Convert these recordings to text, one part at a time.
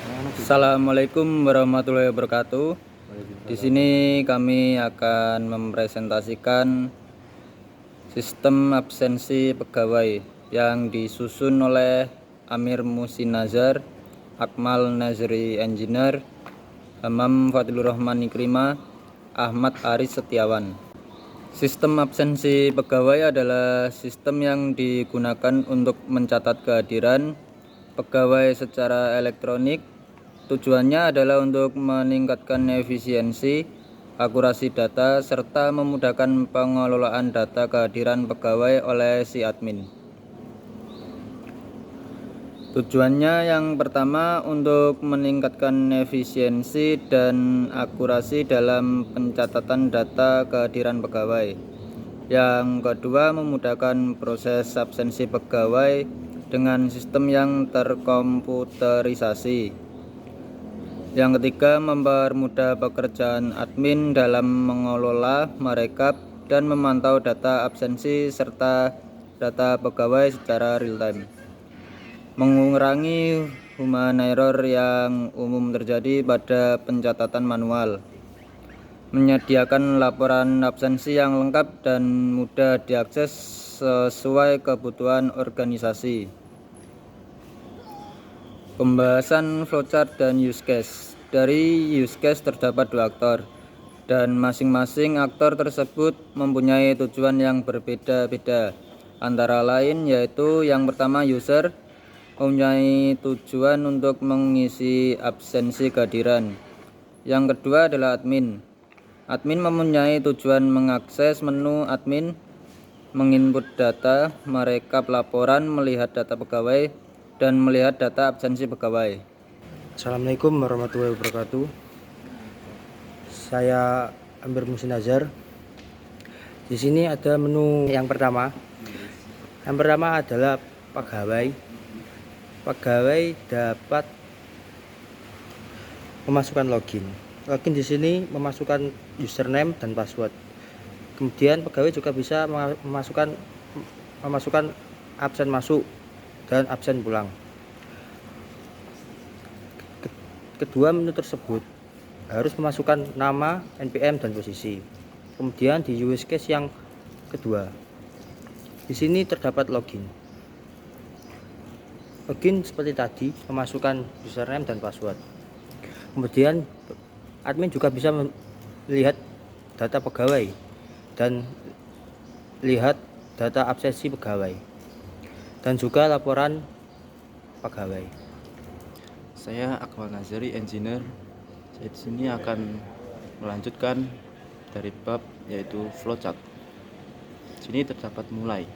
Assalamualaikum warahmatullahi wabarakatuh. Di sini kami akan mempresentasikan sistem absensi pegawai yang disusun oleh Amir Muhsin Nazar, Akmal Nazri Engineer, Hamam Fadlur Rahman Ikrimah, Ahmad Aris Setiawan. Sistem absensi pegawai adalah sistem yang digunakan untuk mencatat kehadiran pegawai secara elektronik. Tujuannya adalah untuk meningkatkan efisiensi, akurasi data, serta memudahkan pengelolaan data kehadiran pegawai oleh si admin. Tujuannya yang pertama untuk meningkatkan efisiensi dan akurasi dalam pencatatan data kehadiran pegawai. Yang kedua, memudahkan proses absensi pegawai dengan sistem yang terkomputerisasi. Yang ketiga, mempermudah pekerjaan admin dalam mengelola, merekap, dan memantau data absensi serta data pegawai secara real time. Mengurangi human error yang umum terjadi pada pencatatan manual. Menyediakan laporan absensi yang lengkap dan mudah diakses sesuai kebutuhan organisasi. Pembahasan flowchart dan use case. Dari use case terdapat 2 aktor, dan masing-masing aktor tersebut mempunyai tujuan yang berbeda-beda. Antara lain yaitu yang pertama, user mempunyai tujuan untuk mengisi absensi kehadiran. Yang kedua adalah admin. Admin mempunyai tujuan mengakses menu admin, menginput data, merekap laporan, melihat data pegawai, dan melihat data absensi pegawai. Assalamualaikum warahmatullahi wabarakatuh. Saya Amir Muhsin Nazar. Di sini ada menu yang pertama. Yang pertama adalah pegawai. Pegawai dapat memasukkan login. Login di sini memasukkan username dan password. Kemudian pegawai juga bisa memasukkan absen masuk dan absen pulang. Kedua menu tersebut harus memasukkan nama, NPM, dan posisi. Kemudian di use case yang kedua, di sini terdapat login. Login seperti tadi, memasukkan username dan password. Kemudian admin juga bisa melihat data pegawai dan lihat data absensi pegawai dan juga laporan pegawai. Saya Akmal Nazri Engineer. Saya di sini akan melanjutkan dari bab yaitu flowchart. Di sini terdapat mulai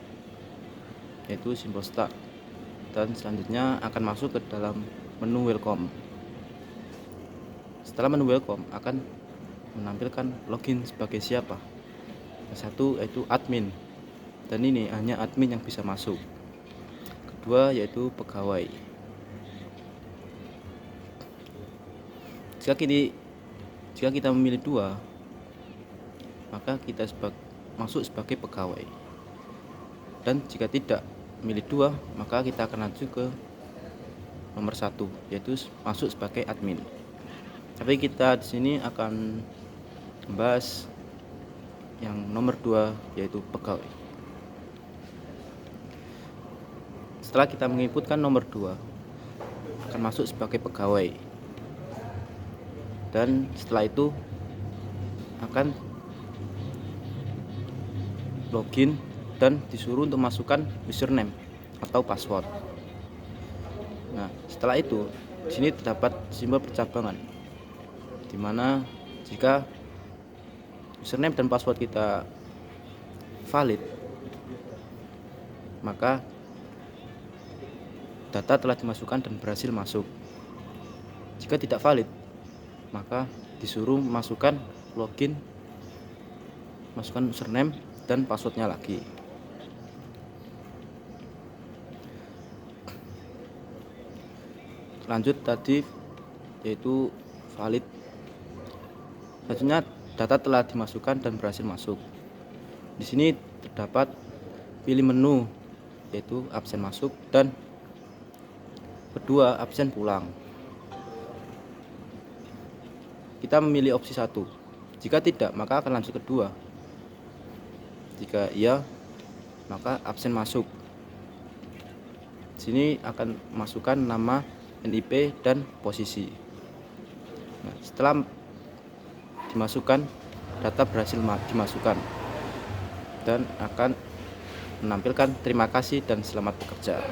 yaitu simbol start, dan selanjutnya akan masuk ke dalam menu welcome. Setelah menu welcome akan menampilkan login sebagai siapa. Yang satu yaitu admin, dan ini hanya admin yang bisa masuk. Kedua yaitu pegawai. Jika kita memilih dua, maka kita masuk sebagai pegawai. Dan jika tidak memilih dua, maka kita akan lanjut ke nomor 1, yaitu masuk sebagai admin. Tapi kita di sini akan membahas yang nomor 2, yaitu pegawai. Setelah kita menginputkan nomor 2, akan masuk sebagai pegawai. Dan setelah itu akan login dan disuruh untuk masukkan username atau password. Nah, setelah itu di sini terdapat simbol percabangan, di mana jika username dan password kita valid, maka data telah dimasukkan dan berhasil masuk. Jika tidak valid, maka disuruh masukkan login, masukkan username dan passwordnya lagi. Lanjut tadi yaitu valid. Selanjutnya data telah dimasukkan dan berhasil masuk. Di sini terdapat pilih menu yaitu absen masuk dan kedua absen pulang. kita memilih opsi 1. Jika tidak, maka akan lanjut ke 2. Jika iya, maka absen masuk. Sini akan masukkan nama, NIP, dan posisi. Nah, setelah dimasukkan, data berhasil dimasukkan dan akan menampilkan terima kasih dan selamat bekerja.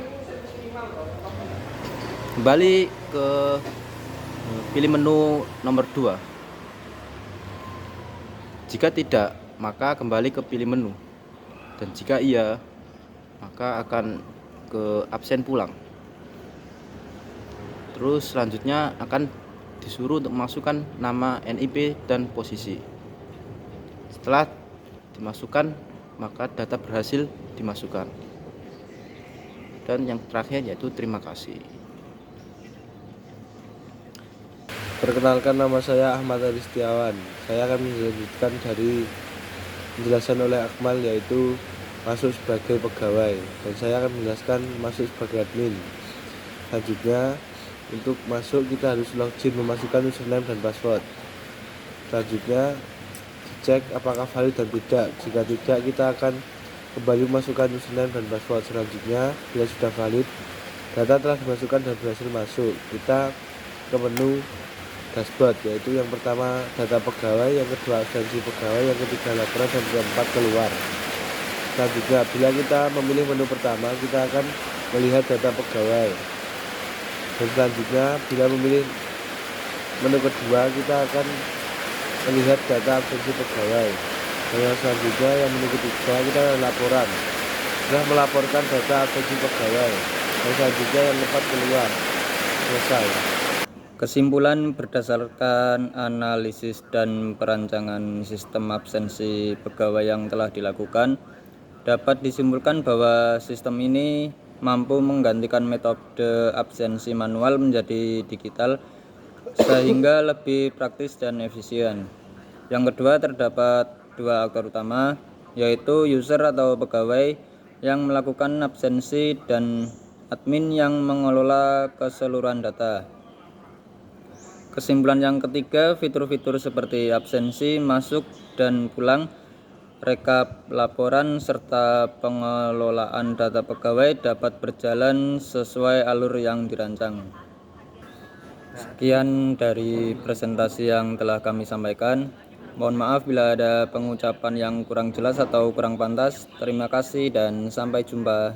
Kembali ke pilih menu nomor 2. Jika tidak, maka kembali ke pilih menu, dan jika iya, maka akan ke absen pulang. Terus selanjutnya akan disuruh untuk memasukkan nama, NIP, dan posisi. Setelah dimasukkan, maka data berhasil dimasukkan. Dan yang terakhir yaitu terima kasih. Perkenalkan, nama saya Ahmad Ari Setiawan. Saya akan melanjutkan dari penjelasan oleh Akmal, yaitu masuk sebagai pegawai, dan saya akan menjelaskan masuk sebagai admin. Selanjutnya, untuk masuk kita harus login, memasukkan username dan password. Selanjutnya dicek apakah valid dan tidak. Jika tidak, kita akan kembali memasukkan username dan password. Selanjutnya, bila sudah valid, data telah dimasukkan dan berhasil masuk, kita ke menu dashboard, yaitu yang pertama data pegawai, yang kedua absensi pegawai, yang ketiga laporan, dan yang keempat keluar. Selanjutnya, bila kita memilih menu pertama, kita akan melihat data pegawai, dan selanjutnya bila memilih menu kedua, kita akan melihat data absensi pegawai, dan yang selanjutnya yang menu ketiga kita laporan, sudah melaporkan data absensi pegawai, dan selanjutnya yang keempat keluar. Selesai. Kesimpulan berdasarkan analisis dan perancangan sistem absensi pegawai yang telah dilakukan, dapat disimpulkan bahwa sistem ini mampu menggantikan metode absensi manual menjadi digital sehingga lebih praktis dan efisien. Yang kedua, terdapat dua aktor utama, yaitu user atau pegawai yang melakukan absensi dan admin yang mengelola keseluruhan data. Kesimpulan yang ketiga, fitur-fitur seperti absensi, masuk dan pulang, rekap laporan, serta pengelolaan data pegawai dapat berjalan sesuai alur yang dirancang. Sekian dari presentasi yang telah kami sampaikan. Mohon maaf bila ada pengucapan yang kurang jelas atau kurang pantas. Terima kasih dan sampai jumpa.